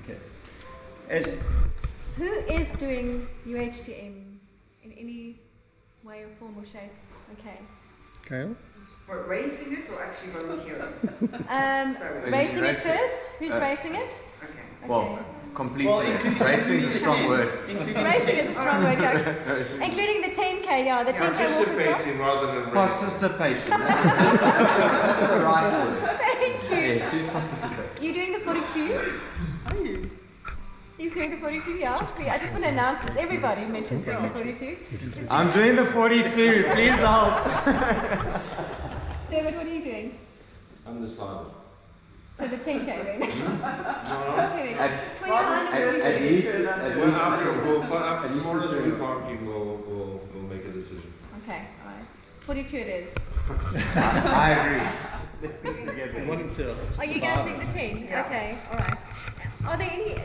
Okay. Who is doing UHTM in any way or form or shape? Okay. Kyle? What, racing it or actually volunteering? Racing it first? Who's racing it? Okay. Well, completing Well, it. Racing is a strong word. Racing is a strong word, yeah. Including the 10K, yeah, the 10K walk as well. Participating rather than racing. Participation. That's the right word. Thank you. Yes, who's participating? You doing the 42? Are you? He's doing the 42, yeah? I just want to announce this. Everybody mentions doing the 42. I'm doing the 42. Please help. David, what are you doing? I'm the silent. So the 10K then? No. At least After tomorrow's reparking, we'll make a decision. Okay, alright. 42 it is. I agree. Are you guys doing the 10? Yeah. Okay, alright.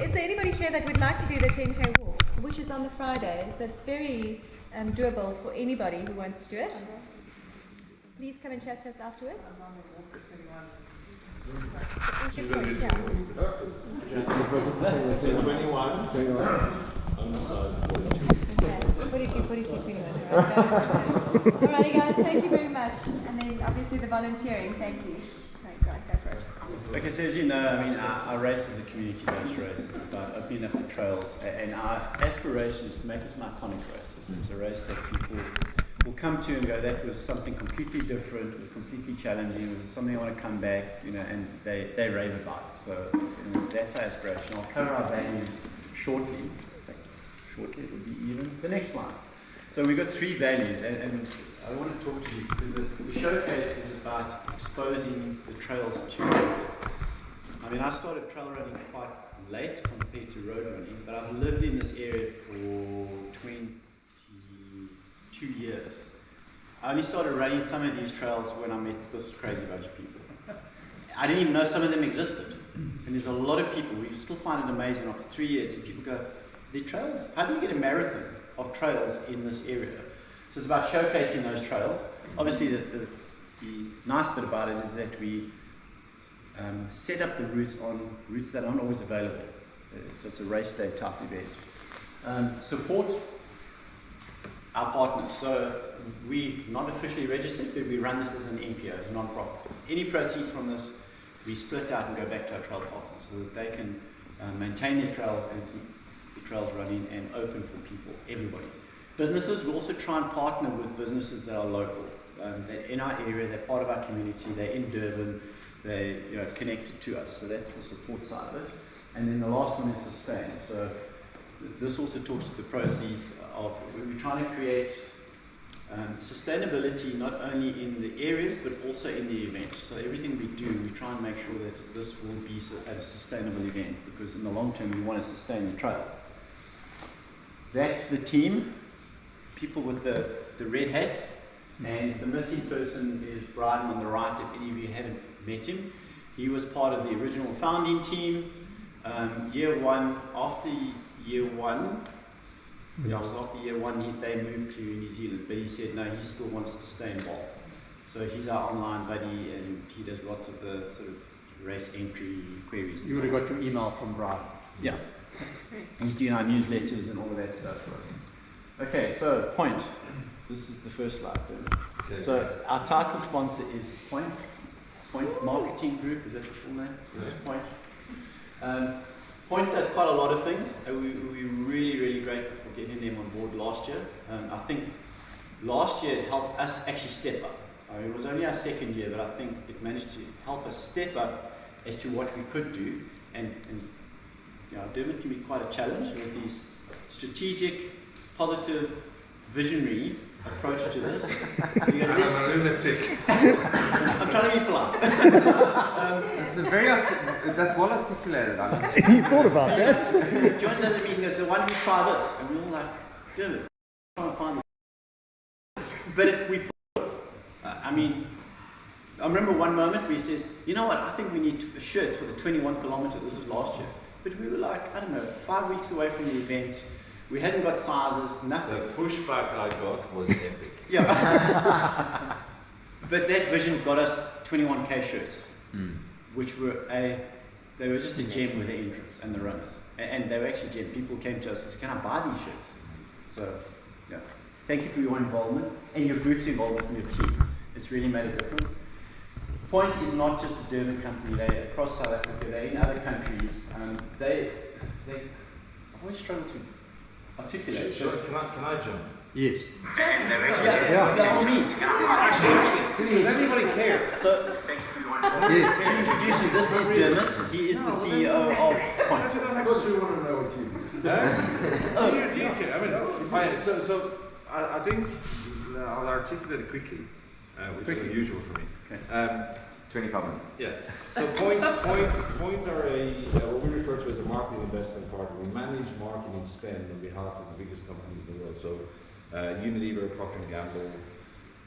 Is there anybody here that would like to do the 10K walk, which is on the Friday? So it's very doable for anybody who wants to do it. Please come and chat to us afterwards. You're going to do 21 on the side. Okay, 42, 21. Alrighty guys, thank you very much. And then obviously the volunteering, thank you. Right, go for it. Okay, so as you know, I mean, our race is a community-based race. It's about opening up the trails, and our aspiration is to make this an iconic race. It's a race that people will come to and go, that was something completely different, it was completely challenging, it was something I want to come back, you know, and they rave about it. So that's our aspiration. I'll cover our values shortly. In fact, shortly it would be even the next slide. So we've got 3 values, and I want to talk to you because the showcase is about exposing the trails to people. I mean, I started trail running quite late compared to road running, but I've lived in this area for 22 years. I only started running some of these trails when I met this crazy bunch of people. I didn't even know some of them existed. And there's a lot of people, we still find it amazing after 3 years, and people go, the trails, how do you get a marathon of trails in this area? So it's about showcasing those trails. Obviously the nice bit about it is that we set up the routes on routes that aren't always available. So it's a race day type event. Support our partners. So we not officially registered, but we run this as an NPO, as a non-profit. Any proceeds from this, we split out and go back to our trail partners so that they can maintain their trails and keep the trails running and open for people, everybody. Businesses, we also try and partner with businesses that are local. They're in our area, they're part of our community, they're in Durban, they're connected to us. So that's the support side of it. And then the last one is sustain. So this also talks to the proceeds of, we're trying to create sustainability not only in the areas but also in the event. So everything we do, we try and make sure that this will be at a sustainable event, because in the long term we want to sustain the trail. That's the team, people with the red hats, and the missing person is Brian on the right. If any of you haven't met him, he was part of the original founding team. Year one, after year one, they moved to New Zealand, but he said no, he still wants to stay involved. So he's our online buddy, and he does lots of the sort of race entry queries. You would have got your email from Brian. Yeah. He's doing our newsletters and all of that stuff for us. Okay, so Point. This is the first slide. Okay. So our title sponsor is Point. Point Marketing Group, is that the full name? Yeah. Just Point. Point does quite a lot of things. We're really, really grateful for getting them on board last year. I think last year it helped us actually step up. It was only our second year, but I think it managed to help us step up as to what we could do. And you know, Durban can be quite a challenge with these strategic, positive, visionary approach to this. Because I'm a lunatic. I'm trying to be polite. It's a very that's well articulated. You thought about that? He joins us at the meeting and goes, so why don't we try this? And we're all like, Durban, trying to find this. But we put I mean, I remember one moment where he says, you know what, I think we need shirts for the 21 kilometer. This was last year. But we were like, I don't know, 5 weeks away from the event. We hadn't got sizes, nothing. The pushback I got was epic. Yeah. But that vision got us 21K shirts, which were a they were just a gem with the entrance and the runners. And they were actually gem. People came to us and said, can I buy these shirts? So, yeah. Thank you for your involvement and your group's involvement in your team. It's really made a difference. Point is not just a Durban company. They're across South Africa. They're in other countries. I've always struggled to articulate. Can I jump? Yes. Yeah, by all means. Does anybody care? So, Yes. to introduce you, this is Dermot. He is the CEO of Point. Because we want to know what you do. Do you care? I think I'll articulate it quickly, which is unusual for me. Okay. 25 minutes. Yeah. So Point are what we refer to as a marketing investment partner. We manage marketing spend on behalf of the biggest companies in the world. So Unilever, Procter & Gamble,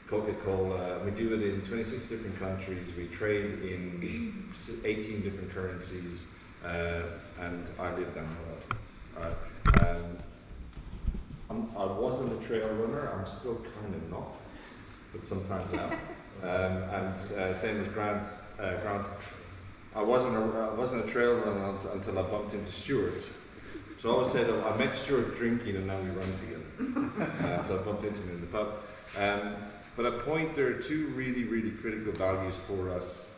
Coca-Cola. We do it in 26 different countries. We trade in 18 different currencies, and I live down the road. I wasn't a trail runner. I'm still kind of not, but sometimes I am. Same as Grant. I wasn't a trail runner until I bumped into Stuart. So I always say that I met Stuart drinking and now we run together. So I bumped into him in the pub. But at Point, there are two really, really critical values for us.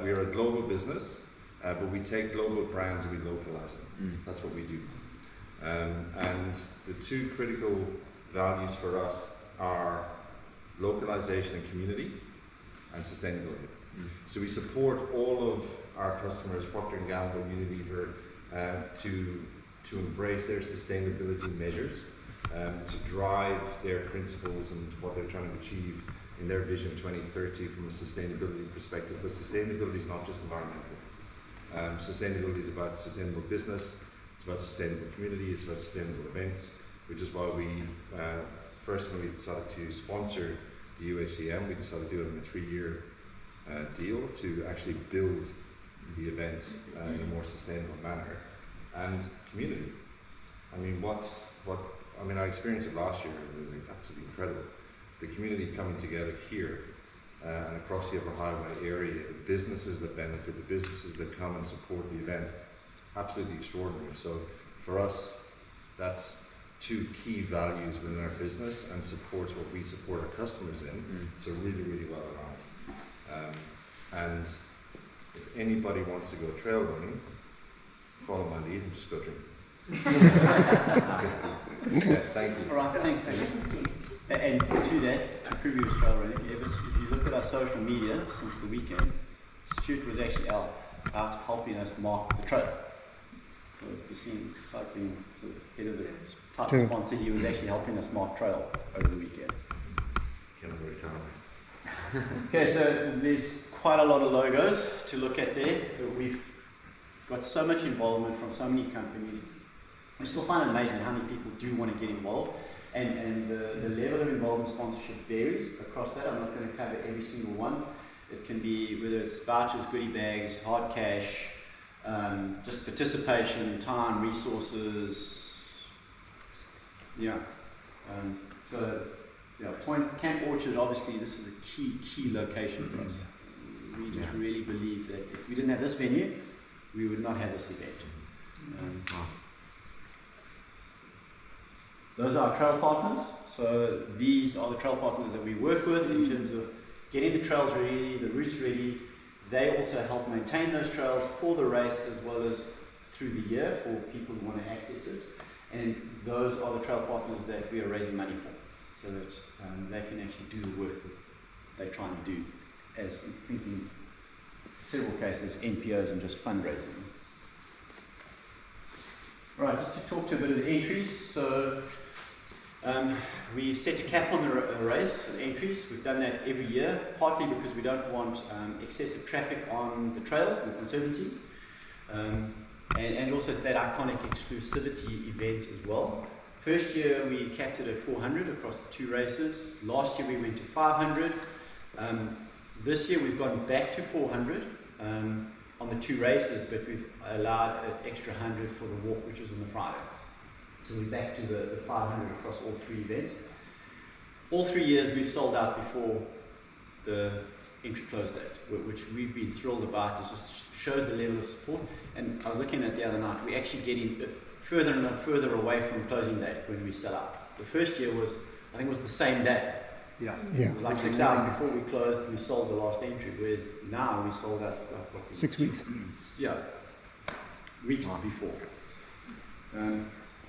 We are a global business, but we take global brands and we localize them. That's what we do. And the two critical values for us are localization and community, and sustainability. So we support all of our customers, Procter & Gamble, Unilever, to embrace their sustainability measures, to drive their principles and what they're trying to achieve in their Vision 2030 from a sustainability perspective. But sustainability is not just environmental. Sustainability is about sustainable business, it's about sustainable community, it's about sustainable events, which is why we, first when we decided to sponsor the UHTM, we decided to do it in a 3-year deal to actually build the event in a more sustainable manner. And community. I mean, I experienced it last year, it was absolutely incredible. The community coming together here and across the Upper Highway area, the businesses that benefit, the businesses that come and support the event, absolutely extraordinary. So for us, that's two key values within our business and supports what we support our customers in. So really, really well aligned. And if anybody wants to go trail running, follow my lead and just go drink. Thank you. All right, thanks, David. And to that, to prove you was trail running, if you looked at our social media since the weekend, Stuart was actually out helping us mark the trail. So you've seen, besides being sort of head of the type of sponsor, he was actually helping us mark trail over the weekend. Can't really tell me. Okay, so there's quite a lot of logos to look at there. We've got so much involvement from so many companies. I still find it amazing how many people do want to get involved, and the level of involvement sponsorship varies across that. I'm not going to cover every single one. It can be whether it's vouchers, goodie bags, hard cash, just participation, time, resources. Yeah. Point Camp Orchard, obviously this is a key location for us. We just really believe that if we didn't have this venue, we would not have this event. Those are our trail partners. So these are the trail partners that we work with in terms of getting the trails ready, the routes ready. They also help maintain those trails for the race as well as through the year for people who want to access it. And those are the trail partners that we are raising money for, so that they can actually do the work that they're trying to do, as in several cases, NPOs and just fundraising. Right, just to talk to a bit of the entries. So we've set a cap on the race for the entries. We've done that every year, partly because we don't want excessive traffic on the trails and the conservancies. And also it's that iconic exclusivity event as well. First year we capped it at 400 across the two races. Last year we went to 500. This year we've gone back to 400 on the two races, but we've allowed an extra 100 for the walk, which is on the Friday. So we're back to the 500 across all three events. All 3 years we've sold out before the entry close date, which we've been thrilled about. It just shows the level of support. And I was looking at the other night, we're actually getting further and further away from closing date when we sell out. The first year was, I think it was the same day. Yeah. It was like 6 hours before we closed, we sold the last entry, whereas now we sold out 6 weeks. Yeah, weeks before.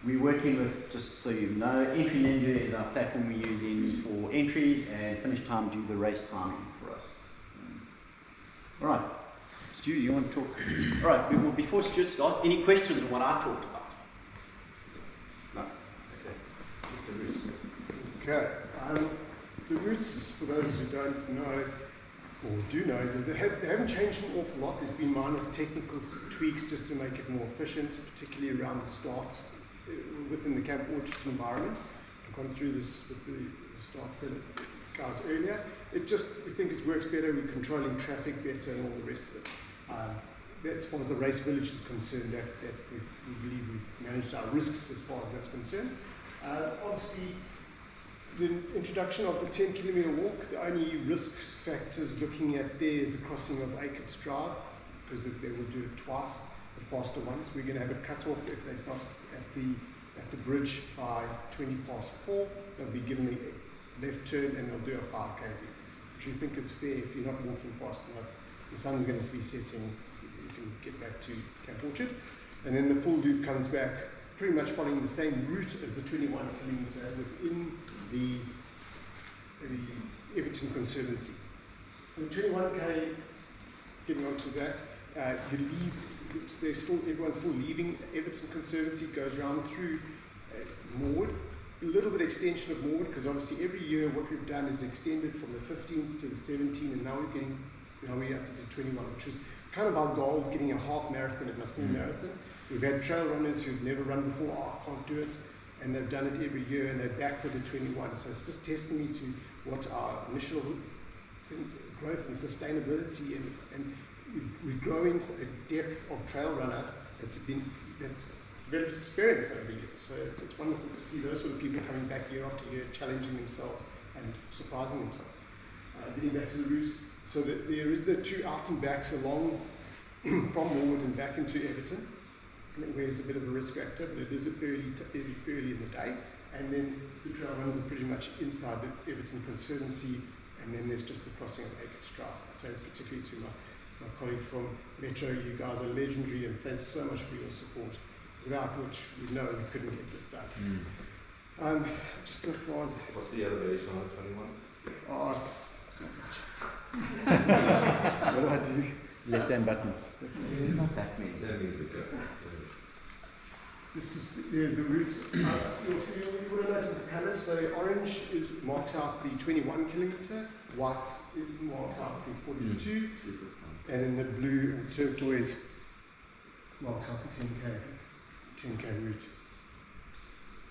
We're working with, just so you know, Entry Ninja is our platform we're using for entries, and Finish Time do the race timing for us. All right, Stu, you want to talk? All right, well, before Stuart starts, any questions on what I talked about? No? Okay. Keep the roots. Okay. The routes, for those who don't know, or do know, they haven't changed an awful lot. There's been minor technical tweaks just to make it more efficient, particularly around the start within the Camp Orchard environment. I've gone through this with the start fellow guys earlier. We think it works better, we're controlling traffic better and all the rest of it. As far as the race village is concerned, we believe we've managed our risks as far as that's concerned. Obviously, the introduction of the 10-kilometre walk, the only risk factors looking at there is the crossing of Acres Drive, because they will do it twice, the faster ones. We're going to have a cut-off if they're not at the bridge by 4:20. They'll be given the left turn and they'll do a 5k route, which we think is fair. If you're not walking fast enough, the sun's going to be setting, you can get back to Camp Orchard. And then the full loop comes back pretty much following the same route as the 21-kilometre within the Everton Conservancy. The 21k, getting onto that, everyone's still leaving Everton Conservancy, goes round through Morwood, a little bit extension of Morwood, because obviously every year what we've done is extended from the 15s to the 17, and now we're up to 21, which was kind of our goal, getting a half marathon and a full marathon. We've had trail runners who've never run before, I can't do it, and they've done it every year, and they're back for the 21. So it's just testimony to what our initial growth and sustainability, and we're growing a depth of trail runner that's developed experience over the years. So it's wonderful to see those sort of people coming back year after year, challenging themselves and surprising themselves. Getting back to the route, so that there is the 2 out and backs along from Morwood and back into Everton, where it's a bit of a risk factor, but it is early in the day. And then the trail runners are pretty much inside the Everton Conservancy, and then there's just the crossing of Acres Drive. I say this particularly to my colleague from Metro. You guys are legendary, and thanks so much for your support, without which we know we couldn't get this done. Just so far as... What's the elevation on the 21? Oh, it's not much. What do I do? Left-hand button. It's not that many. There's the routes. You'll see, you would have noticed the colours. So orange marks out the 21 kilometre, white marks out the 42, and then the blue or turquoise marks out the 10k route.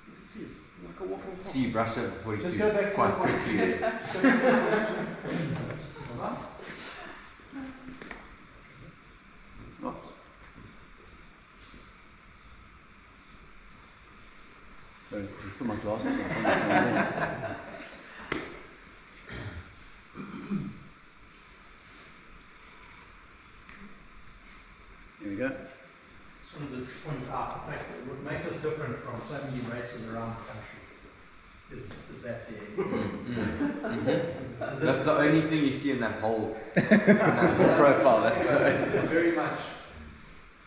You can see it's like a walk on the top. See you brush over 42 Just go back to quite the quickly there. Sorry, put my glasses on. Here we go. Just wanted to point out the fact that what makes us different from so many races around the country is that there. That's the only thing you see in that whole profile. That's the only. It's very much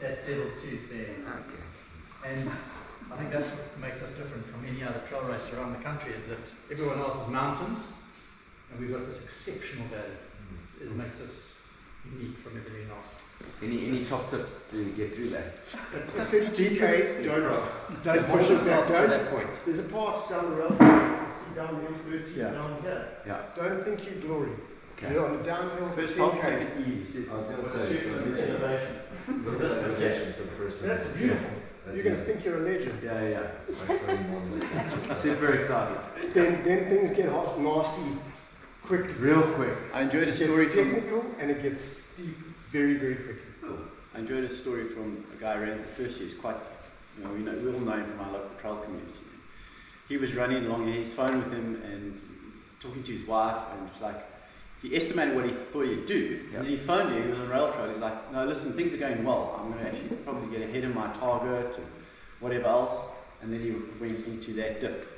that devil's tooth there. Okay. And I think that's what makes us different from any other trail race around the country, is that everyone else is mountains, and we've got this exceptional valley. It makes us unique from everything else. Any top tips to get through that? 32 k's, don't push yourself to that point. There's a part down the road, you see down the M30, down here. Yeah. Don't think you're glory. Okay. You're on a downhill for First 10 half takes k's. it easy. I was going to say, so innovation. So this projection for the first time. That's beautiful. You're going to think you're a legend. Yeah. Super excited. Then things get hot, nasty, quick. Real quick. I enjoyed a It story gets from... technical and it gets steep very, very quickly. Cool. I enjoyed a story from a guy around the first year. He's quite, we all know him from our local trail community. He was running along and his phone with him and talking to his wife, and it's like, he estimated what he thought he'd do, and then he phoned me, he was on rail trail, he's like, no, listen, things are going well, I'm going to actually probably get ahead of my target, and whatever else, and then he went into that dip,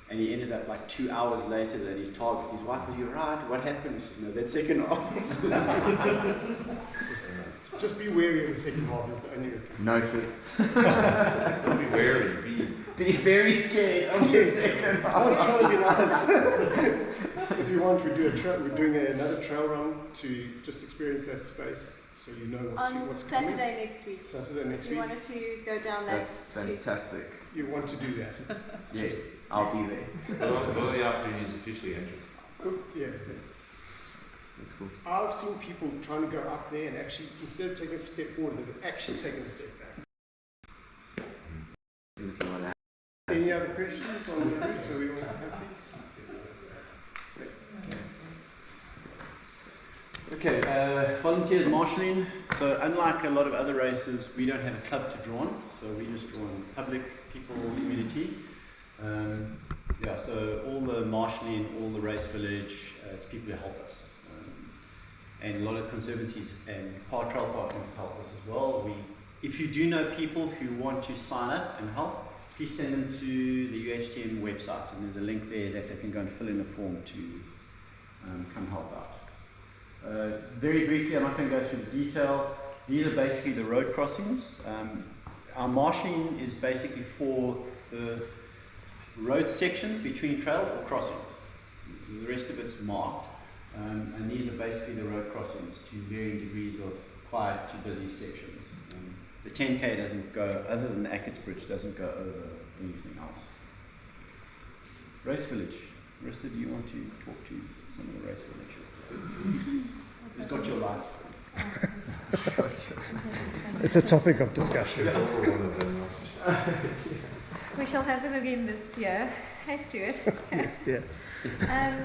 and he ended up like 2 hours later than his target. His wife was, you're right, what happened? He says, no, that second half. Just be wary of the second half is the only Noted. Don't be wary. Be very scared of the second I was trying to be nice. If you want, we're doing another trail run to just experience that space, so you know what's coming. Saturday next week. Saturday next You week. wanted to go down that. That's fantastic. You want to do that? Yes, I'll be there. But only after he's officially entered. Yeah. That's cool. I've seen people trying to go up there and actually, instead of taking a step forward, they've actually taken a step back. Any other questions on the route? Are we all happy? Thanks. Okay, volunteers marshalling. So unlike a lot of other races, we don't have a club to draw on, so we just draw on public, people, community. Yeah, so all the marshalling, all the race village, it's people who help us. And a lot of conservancies and trail partners help us as well. If you do know people who want to sign up and help, please send them to the UHTM website, and there's a link there that they can go and fill in a form to come help out. Very briefly, I'm not going to go through the detail. These are basically the road crossings. Our marshalling is basically for the road sections between trails or crossings. The rest of it's marked. And these are basically the road crossings to varying degrees of quiet to busy sections. The 10K doesn't go, other than the Ackett's Bridge, doesn't go over anything else. Race Village. Marissa, do you want to talk to some of the Race Village? Who's got your lights then? It's a topic of discussion. We shall have them again this year. Hey, Stuart. Yes, yeah.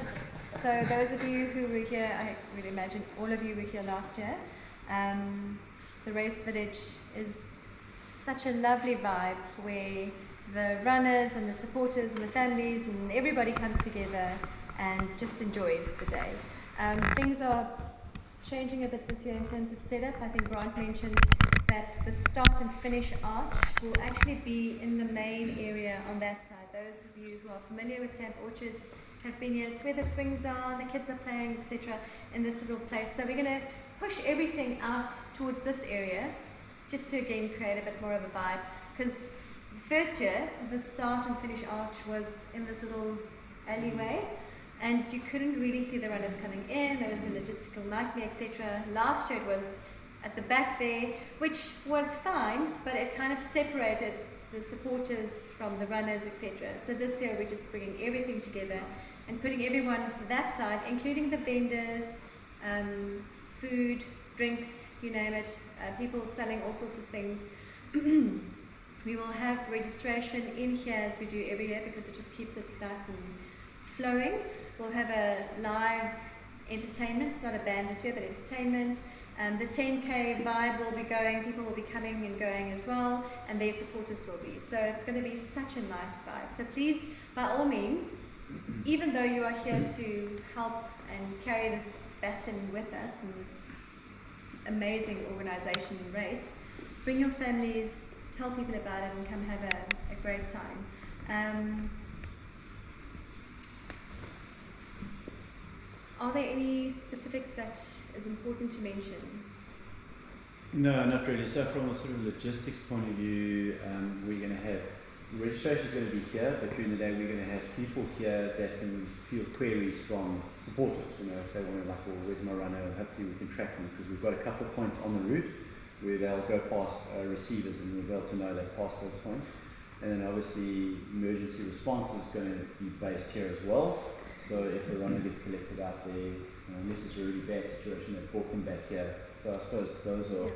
So those of you who were here, I would imagine all of you were here last year. The Race Village is such a lovely vibe where the runners and the supporters and the families and everybody comes together and just enjoys the day. Things are changing a bit this year in terms of setup. I think Grant mentioned that the start and finish arch will actually be in the main area on that side. Those of you who are familiar with Camp Orchards have been here. It's where the swings are, the kids are playing, etc. in this little place. So we're going to push everything out towards this area just to again create a bit more of a vibe. Because the first year, the start and finish arch was in this little alleyway and you couldn't really see the runners coming in. There was a logistical nightmare, etc. Last year it was at the back there, which was fine, but it kind of separated the supporters from the runners, etc. So this year we're just bringing everything together and putting everyone that side, including the vendors, food, drinks, you name it, people selling all sorts of things. We will have registration in here as we do every year because it just keeps it nice and flowing. We'll have a live entertainment. It's not a band this year, but entertainment. The 10K vibe will be going, people will be coming and going as well, and their supporters will be. So it's going to be such a nice vibe. So please, by all means, even though you are here to help and carry this baton with us in this amazing organisation and race, bring your families, tell people about it, and come have a great time. Are there any specifics that is important to mention? No, not really. So from a sort of logistics point of view, we're going to have, registration is going to be here, but during the day we're going to have people here that can field queries from supporters. You know, if they want to like, well, where's my runner? Hopefully we can track them because we've got a couple of points on the route where they'll go past receivers and we'll be able to know they passed those points. And then obviously emergency response is going to be based here as well. So if a runner gets collected out there, unless it's a really bad situation, they brought them back here. So I suppose those are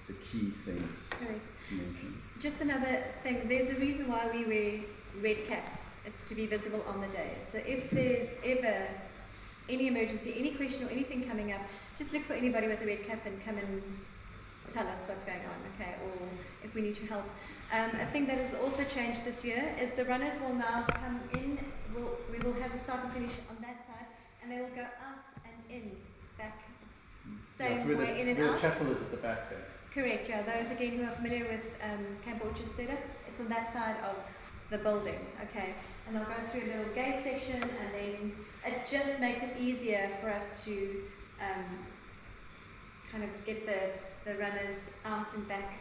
the key things to mention. Just another thing, there's a reason why we wear red caps. It's to be visible on the day. So if there's ever any emergency, any question or anything coming up, just look for anybody with a red cap and come and tell us what's going on, okay, or if we need your help. A thing that has also changed this year is the runners will now come in, we will have the start and finish on that side, and they will go out and in back. It's Yeah, same it's where way in and where out. the chapel is at the back there. Correct, yeah. Those again who are familiar with Camp Orchard setup, it's on that side of the building, okay? And they'll go through a little gate section, and then it just makes it easier for us to kind of get the runners out and back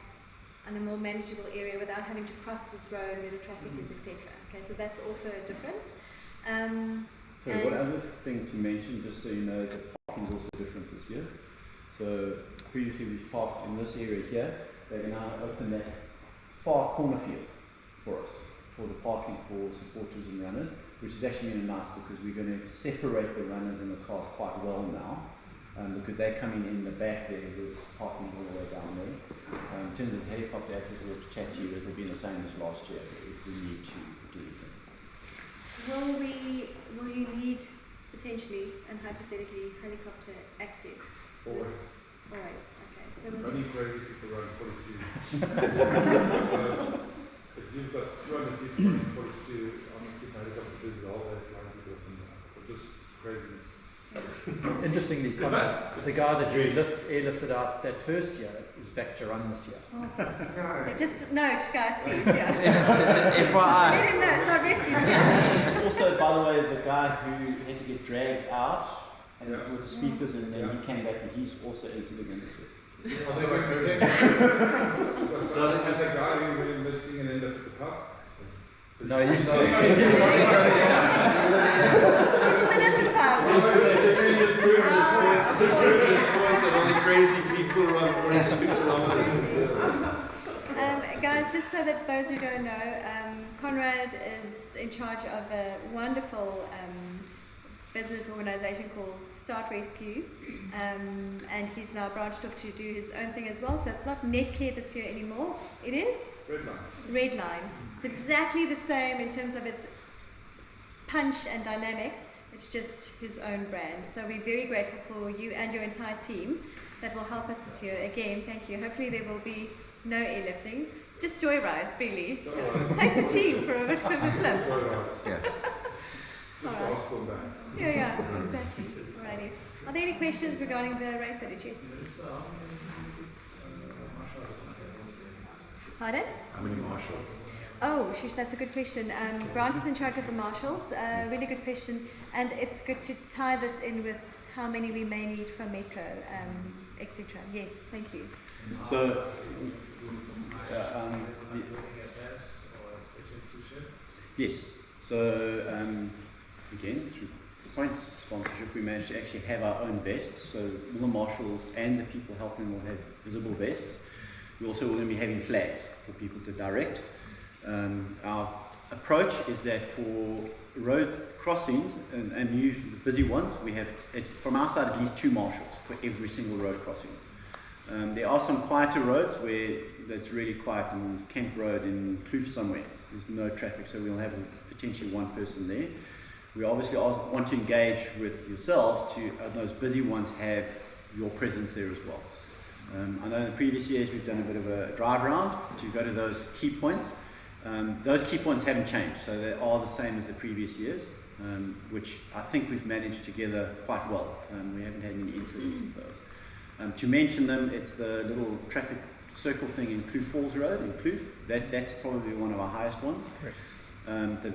on a more manageable area without having to cross this road where the traffic is, etc. Okay, so that's also a difference. So and one other thing to mention, just so you know, the parking is also different this year. So previously we've parked in this area here. They're now open that far corner field for us, for the parking for supporters and runners, which is actually really nice because we're going to separate the runners and the cars quite well now, because they're coming in the back there with parking all the way down there. In terms of helicopter access, we'll chat to you, it will be the same as last year if we need to do anything. will you need potentially and hypothetically helicopter access? Always. Always, okay. So we'll Only just crazy people run 42. If you've got 200 people running 42, I'm going to keep my helicopter busy all day flying people up and down. But just craziness. Interestingly, Conrad, the guy that you airlifted out that first year is back to run this year. No. just note, guys, please, yeah. Let FYI. him know, it's not rescue team. Also, by the way, the guy who had to get dragged out and Yeah. with the speakers, and then Yeah. he came back and he's also entered again this year. I think I had the guy who went missing and ended up at the pub. No, he's not. He's still at the pub. Just proves the point that only crazy people run 42 kilometers. Guys, just so that those who don't know, Conrad is in charge of a wonderful business organisation called Start Rescue, and he's now branched off to do his own thing as well. So it's not Netcare this year anymore. It is Redline. It's exactly the same in terms of its punch and dynamics. It's just his own brand. So we're very grateful for you and your entire team that will help us this year. Again, thank you. Hopefully there will be no airlifting, just joyrides, really. Just take the team for a bit of a flip. Yeah. Alright. Yeah, exactly. Alrighty. Are there any questions regarding the race footage? Yes. Pardon? How many marshals? Oh, shush, that's a good question. Grant is in charge of the marshals. Really good question. And it's good to tie this in with how many we may need from Metro, etc. Yes, thank you. So, yes. So, again, through Points sponsorship, we managed to actually have our own vests. So all the marshals and the people helping will have visible vests. We also will be having flags for people to direct. Our approach is that for road crossings and usually the busy ones, we have, from our side, at least 2 marshals for every single road crossing. There are some quieter roads where that's really quiet, in Kemp Road in Kloof somewhere. There's no traffic, so we'll have potentially 1 person there. We obviously also want to engage with yourselves to, those busy ones, have your presence there as well. I know in the previous years we've done a bit of a drive around to go to those key points. Those key points haven't changed, so they are the same as the previous years, which I think we've managed together quite well. We haven't had any incidents of those. To mention them, it's the little traffic circle thing in Kloof Falls Road in Kloof. That's probably one of our highest ones.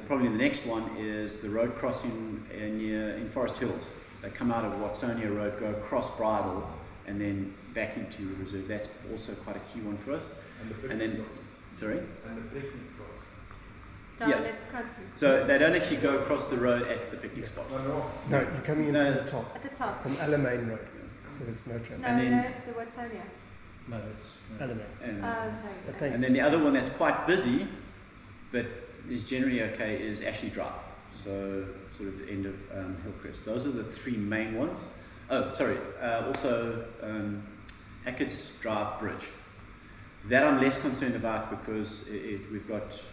Probably the next one is the road crossing in Forest Hills. They come out of Watsonia Road, go across Bridle, and then back into Reserve. That's also quite a key one for us. And then, sorry? And the picnic spot. Yeah. So they don't actually go across the road at the picnic spot. No, you're coming in from the top, At the top. from Alamein Road. So there's no traffic. No, And then- it's the Watsonia. No, that's Alamein. Sorry. And then the other one that's quite busy, but is generally okay, is Ashley Drive. So sort of the end of Hillcrest. Those are the 3 main ones. Oh, sorry. Also Hackett's Drive Bridge. That I'm less concerned about because we've got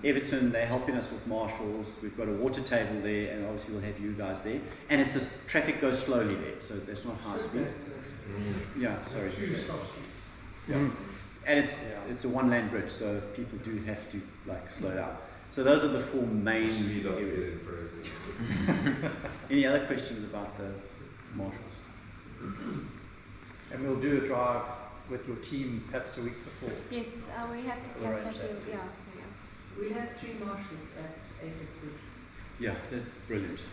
Everton, they're helping us with marshals. We've got a water table there, and obviously we'll have you guys there. And traffic goes slowly there, so that's not high speed. Yeah, sorry. Yeah. And it's a 1-lane bridge, so people do have to slow down. So those are the 4 main areas. Any other questions about the marshals? And we'll do a drive with your team perhaps a week before. Yes, we have discussed Arrange that. that. Yeah. We have 3 marshals at Apex Group. Yeah, that's brilliant.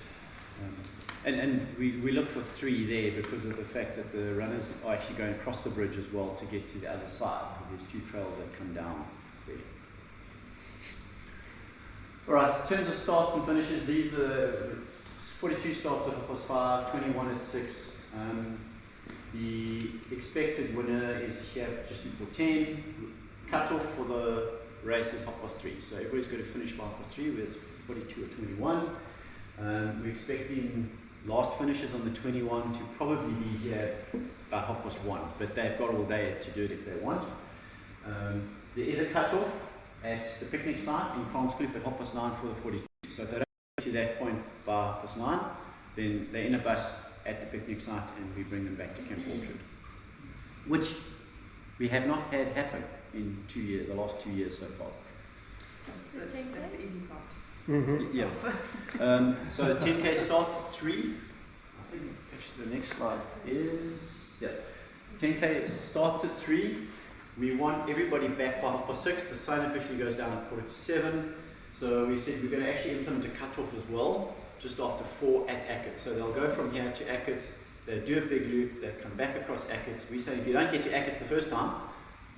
And we look for 3 there because of the fact that the runners are actually going across the bridge as well to get to the other side, because there's 2 trails that come down there. Alright, in terms of starts and finishes, these are the 42 starts at 5:30, 21 at 6. The expected winner is here just before 10. Cut-off for the race is 3:30, so everybody's going to finish by 3:30, where it's 42 or 21. We're expecting last finishes on the 21 to probably be here about 1:30, but they've got all day to do it if they want. There is a cut-off at the picnic site in Kranskloof at 9:30 for the 42. So if they don't get to that point by 9:30, then they're in a bus at the picnic site and we bring them back to Camp Orchard, which we have not had happen in the last 2 years so far. That's the easy part. Mm-hmm. Yeah. So 10K starts at 3. I think actually the next slide is 10K starts at 3. We want everybody back by 6:30. The sign officially goes down at 6:45. So we said we're going to actually implement a cut-off as well, just after 4 at Ackerts. So they'll go from here to Ackerts, they do a big loop, they come back across Ackerts. We say if you don't get to Ackerts the first time,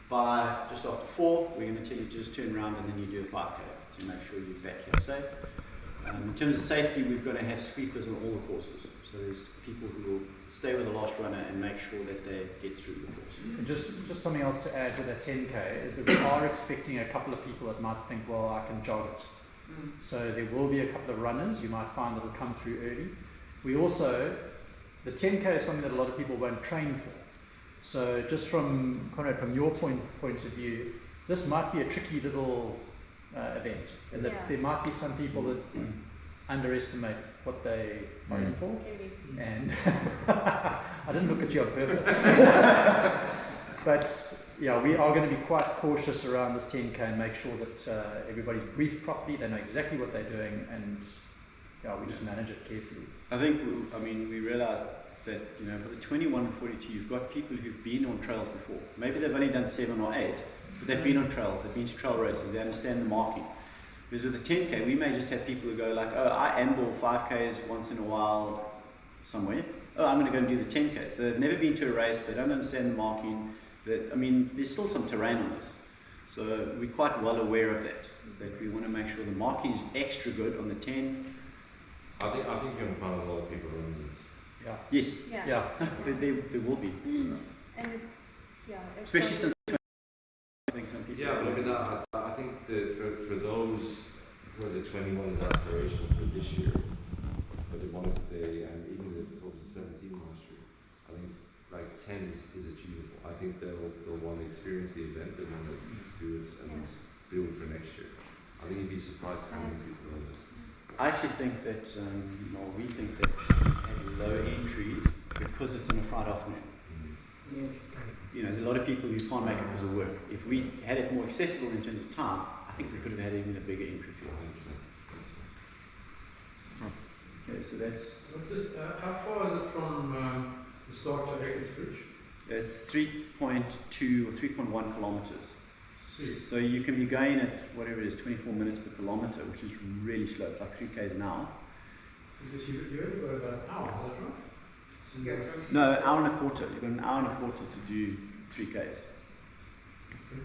by just after 4, we're going to tell you to just turn around and then you do a 5K to make sure you're back here safe. In terms of safety, we've got to have sweepers on all the courses. So there's people who will stay with the last runner and make sure that they get through the course. And just something else to add to that 10K is that we are expecting a couple of people that might think, well, I can jog it. So there will be a couple of runners. You might find that will come through early. We also, the 10K is something that a lot of people won't train for. So just from, Conrad, from your point of view, this might be a tricky little event, and that there might be some people that underestimate what they are in for. And I didn't look at you on purpose. But yeah, we are going to be quite cautious around this 10K and make sure that everybody's briefed properly, they know exactly what they're doing, and yeah, we just manage it carefully. I think, we realise that, for the 21 and 42, you've got people who've been on trails before. Maybe they've only done 7 or 8, but they've been on trails, they've been to trail races, they understand the marking. Whereas with the 10K, we may just have people who go like, oh, I amble 5Ks once in a while somewhere. Oh, I'm going to go and do the 10Ks. They've never been to a race, they don't understand the marking. There's still some terrain on this. So we're quite well aware of that we want to make sure the marking is extra good on the 10. I think you're going to find a lot of people running this. Yeah. Yes. Yeah. There will be. And it's especially since I think some people. Yeah, but I think that for those where the 21 is aspirational for this year, but they wanted and even if it was the 17 last year, I think like 10 is achievable. I think they'll want to experience the event, they want to do it and build for next year. I think you'd be surprised how many people are there. I actually think that, we think that we've had low entries because it's on a Friday afternoon. Yes. There's a lot of people who can't make it because of work. If we had it more accessible in terms of time, I think we could have had even a bigger entry field. Okay, so that's... how far is it from the start to Ackerts Bridge? It's 3.2 or 3.1 kilometers. So you can be going at whatever it is, 24 minutes per kilometer, which is really slow. It's like 3 k's an hour. Because you only got about an hour, is that right? Yes. No, an hour and a quarter. You've got an hour and a quarter to do 3 k's. Okay.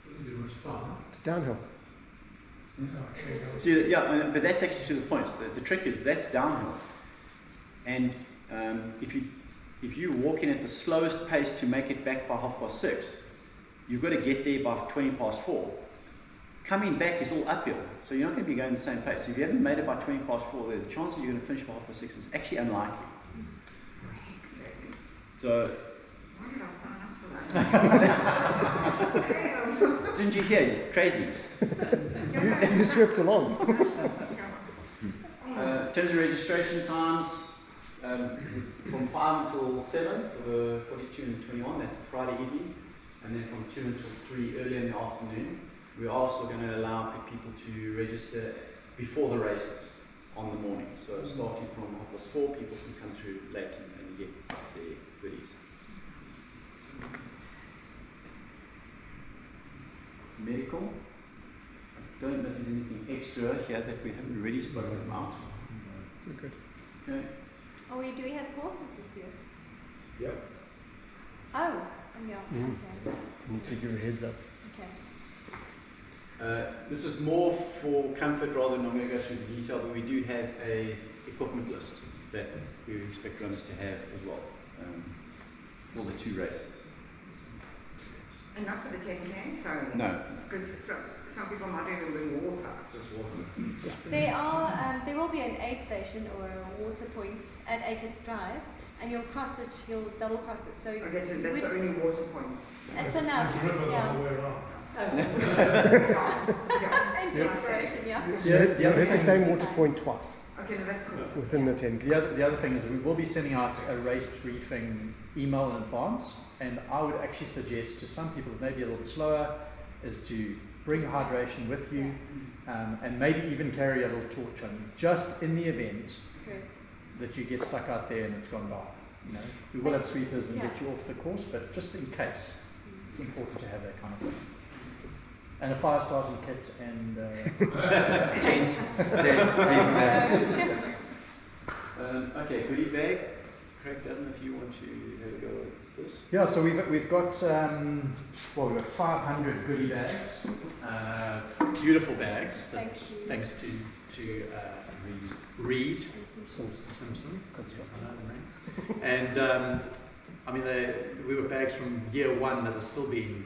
Doesn't do much time. It's downhill. See, but that's actually to the point. The trick is that's downhill, and if you're walking at the slowest pace to make it back by 6:30, you've got to get there by 4:20. Coming back is all uphill, so you're not going to be going the same pace. So if you haven't made it by 4:20, the chances you're going to finish by 6:30 is actually unlikely. So. Why did I sign up for that? Didn't you hear? Crazies. You swept along. In terms of registration times, from 5 until 7 for the 42 and the 21, that's the Friday evening, and then from 2 until 3 early in the afternoon. We're also going to allow people to register before the races. on the morning. So starting from 4:30, people can come through late and get their goodies. Medical. I don't know if there's anything extra here that we haven't already spoken about. Good. Okay. Do we have courses this year? Yep. Oh, yeah. Mm. Okay. Need to give a heads up. Okay. This is more for comfort rather than I'm going to go through the detail, but we do have a equipment list that we expect runners to have as well for the 2 races. And not for the 10K, so. No. Because some people might even bring water. Just water. There will be an aid station or a water point at Acres Drive, and you'll cross it, you'll double cross it. So Okay, so that's the only water points. it's enough. There's rivers Yeah. all the way around. Yeah. And desperation, yeah. You have the same water point twice Okay, no, that's cool. within the 10K. The other thing is we will be sending out a race briefing email in advance, and I would actually suggest to some people that may be a little slower is to bring hydration with you, and maybe even carry a little torch on you, just in the event Correct. that you get stuck out there and it's gone dark. You know, we will have sweepers and get you off the course, but just in case, it's important to have that kind of thing. And a fire starting kit and Tent. Okay, goodie bag. Craig, I don't know if you want to have a go at this. yeah. So we've got we've got 500 goodie bags, beautiful bags. That, thanks to Reed Simpson. I know the name. And I mean, we were bags from year 1 that are still being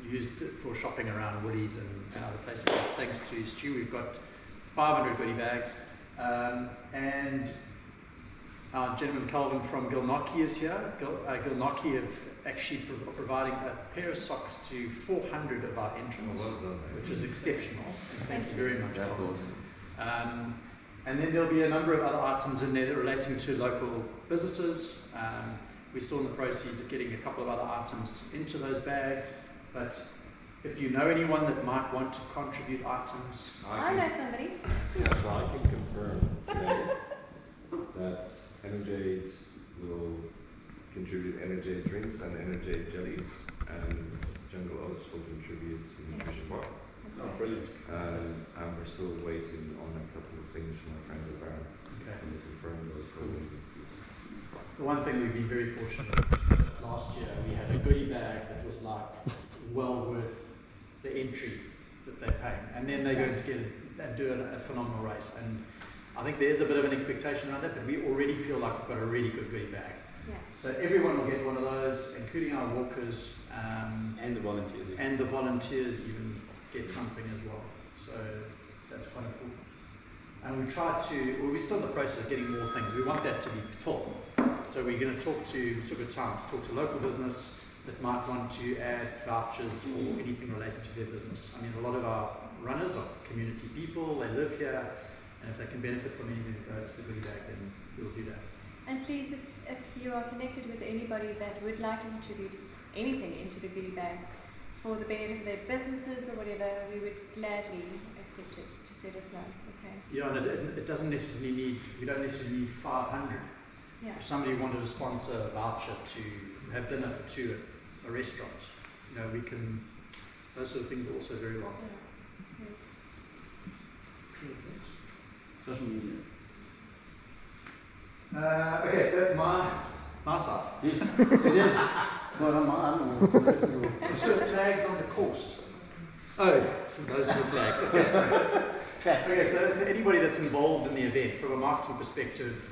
used for shopping around Woolies and other places. Thanks to Stu, we've got 500 goodie bags, and our gentleman Calvin from Gilnockie is here. Gilnockie have actually providing a pair of socks to 400 of our entrants, Oh, well done, which is exceptional. And thank you very much. That's Calvin. awesome. And then there'll be a number of other items in there that relating to local businesses. We're still in the proceeds of getting a couple of other items into those bags, but if you know anyone that might want to contribute items, I know somebody. Yes, I can confirm today that Energade will contribute Energade drinks and Energade jellies, and Jungle Oats will contribute a nutrition bar. Oh, brilliant. And we're still waiting on a couple of things from our friends at Barron. okay. Can we confirm those programs? The one thing we've been very fortunate last year, we had a goodie bag that was like well worth the entry that they're paying, and then they're going to get and do a phenomenal race. And I think there's a bit of an expectation around that, but we already feel like we've got a really good goodie bag. Yeah. So everyone will get one of those, including our walkers, And the volunteers. and the volunteers even get something as well. So that's quite important. And we try to, well, we're still in the process of getting more things. We want that to be full. So we're going to talk to Super Time, to talk to local business that might want to add vouchers or anything related to their business. I mean, a lot of our runners are community people, they live here, and if they can benefit from anything that goes to the goodie bag, then we'll do that. And please, if you are connected with anybody that would like to contribute anything into the goodie bags for the benefit of their businesses or whatever, we would gladly accept it. Just let us know, okay? Yeah, and it doesn't necessarily need, we don't necessarily need 500. Yeah. If somebody wanted to sponsor a voucher to have dinner for 2 at a restaurant, you know, we can, those sort of things are also very welcome. Yeah. Great. Social media. Okay, so that's my side. Yes, it is. It's not on mine. So still tags on the course. Oh, those are the flags. Okay. Facts. Okay, so anybody that's involved in the event from a marketing perspective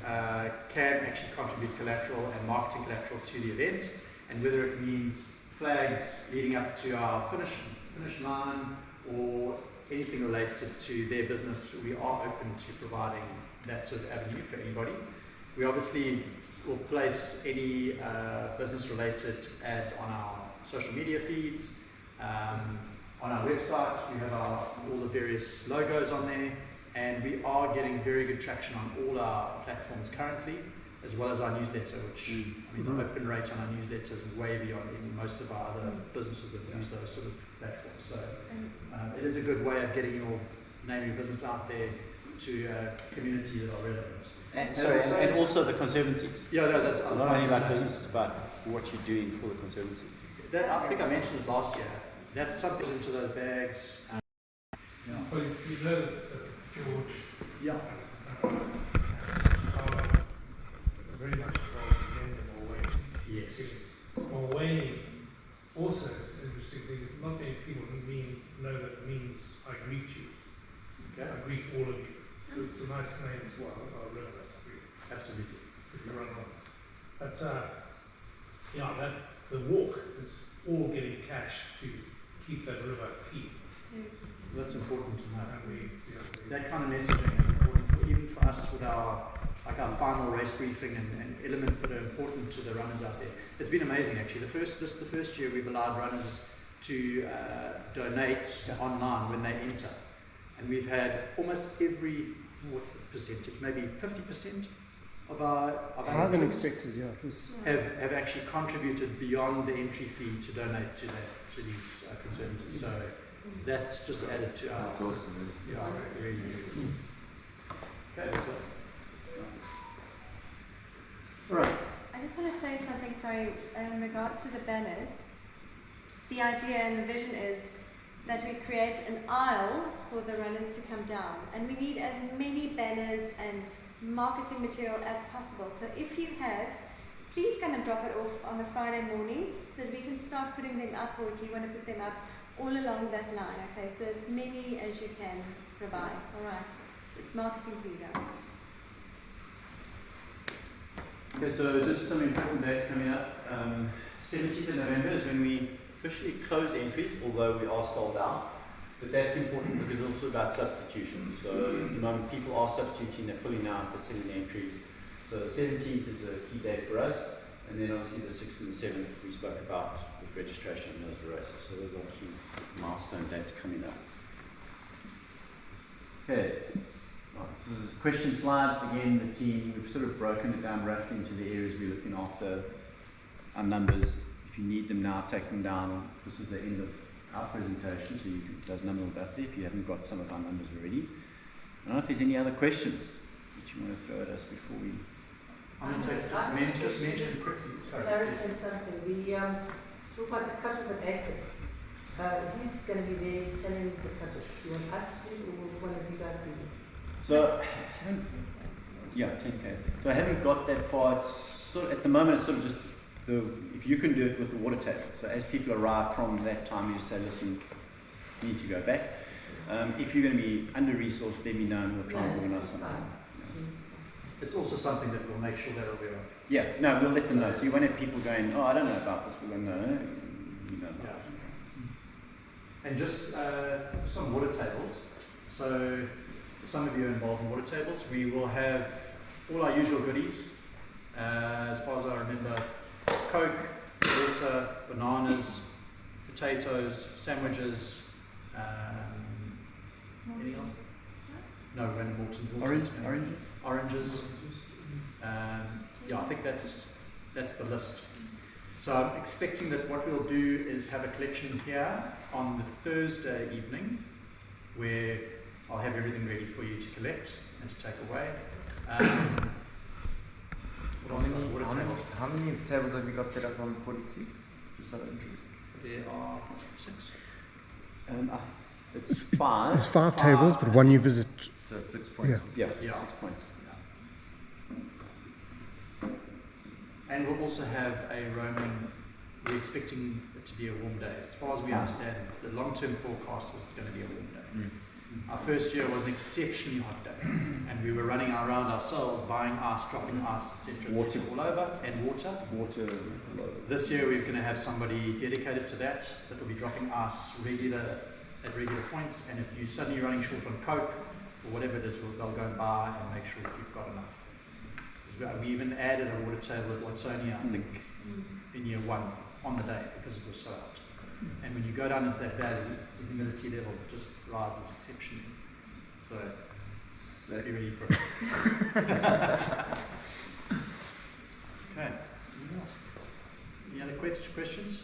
can actually contribute collateral and marketing collateral to the event, and whether it means flags leading up to our finish line or anything related to their business, we are open to providing that sort of avenue for anybody. We obviously will place any business-related ads on our social media feeds. On our website, we have all the various logos on there, and we are getting very good traction on all our platforms currently, as well as our newsletter, which, I mean, the open rate on our newsletter is way beyond any, most of our other businesses that use those sort of platforms. So it is a good way of getting your name, your business out there to community that are relevant. And, sorry, and also the conservancies. Yeah, no, that's Not only about business, but what you're doing for the conservancy. That, I think I mentioned it last year. That's something into those bags. Well, you know that George Yeah. are very much involved in gender Mulwaney. Yes. Mulwaney also is an interesting thing. Not many people know that it means I greet you. Okay. I greet all of you. So it's a nice name as well. Absolutely. If you run on. But yeah, the walk is all getting cash to keep that river clean. That's important to know. And That kind of messaging is important even for us with our final race briefing and elements that are important to the runners out there. It's been amazing actually. This is the first year we've allowed runners to donate online when they enter, and we've had almost every, what's the percentage? Maybe 50% of our Higher than entrants expected, yeah. It was have actually contributed beyond the entry fee to donate to these conservancies. So that's just added to our. That's awesome. Yeah, really, really good. Okay, that's it. All right. I just want to say something, sorry, in regards to the banners. The idea and the vision is that we create an aisle for the runners to come down, and we need as many banners and marketing material as possible. So if you have, please come and drop it off on the Friday morning so that we can start putting them up, or if you want to put them up all along that line. Okay, so as many as you can provide. All right, it's marketing for you guys. Okay, so just some important dates coming up. 17th of November is when we officially close entries, although we are sold out. But that's important because it's also about substitution. So at the moment people are substituting, they're pulling out, they're selling the entries. So 17th is a key date for us. And then obviously the 6th and the 7th we spoke about with registration and those races. So those are key milestone dates coming up. Okay. Right, this is a question slide. Again, the team, we've sort of broken it down roughly into the areas we're looking after. Our numbers, if you need them now, take them down. This is the end of our presentation, so you can, those numbers are up there if you haven't got some of our numbers already. I don't know if there's any other questions that you want to throw at us before we... I'm going to take just mention quickly. Clarify something. We talk about the cut-off at Atkins. Who's going to be there telling the cut-off? Do you want us to do it, or will one of you guys do it? So, yeah, 10K. So I haven't got that far. It's sort of, at the moment, it's sort of just if you can do it with the water table. So as people arrive from that time, you just say, listen, you need to go back. If you're going to be under-resourced, let me know and we'll try and organise something. It's also something that we'll make sure they're aware of. Yeah, no, we'll let them know. So you won't have people going, oh, I don't know about this. We'll go, no, you know about it. And just some water tables. So some of you are involved in water tables. We will have all our usual goodies. As far as I remember, Coke, water, bananas, potatoes, sandwiches, anything else? No, random walks and waters. Oranges. Yeah, I think that's the list. So I'm expecting that what we'll do is have a collection here on the Thursday evening, where I'll have everything ready for you to collect and to take away. How many tables have you got set up on 42? Just out of interest. There are 6. It's 5. There's 5 tables, but one you visit. So it's 6 points. Yeah, Yeah. 6 points. And we'll also have a roaming. We're expecting it to be a warm day. As far as we understand, the long-term forecast was it's going to be a warm day. Our first year was an exceptionally hot day, and we were running around ourselves, buying ice, dropping ice, etc., all over, and water. This year we're going to have somebody dedicated to that will be dropping ice at regular points, and if you're suddenly running short on Coke or whatever it is, they'll go and buy and make sure that you've got enough. We even added a water table at Watsonia, I think, in year 1 on the day because it was so hot. And when you go down into that valley, the humidity level just rises exceptionally. So, be ready for it. Okay. Anything else? Any other questions?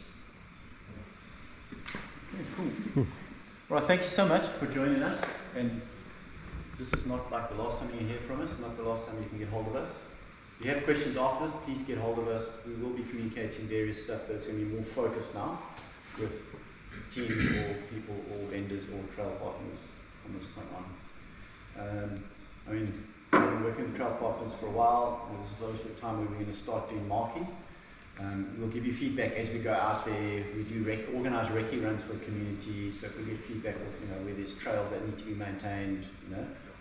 Okay, cool. Right, thank you so much for joining us. And this is not like the last time you hear from us, not the last time you can get hold of us. If you have questions after this, please get hold of us. We will be communicating various stuff, but it's going to be more focused now with teams or people or vendors or trail partners from this point on. I mean, we've been working with trail partners for a while, and this is obviously the time where we're going to start doing marking. We'll give you feedback as we go out there. We do organise recce runs for the community, so if we get feedback of where there's trails that need to be maintained,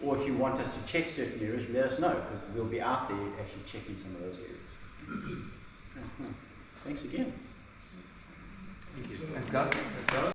or if you want us to check certain areas, let us know, because we'll be out there actually checking some of those areas. Thanks again. Thank you. Thanks, guys.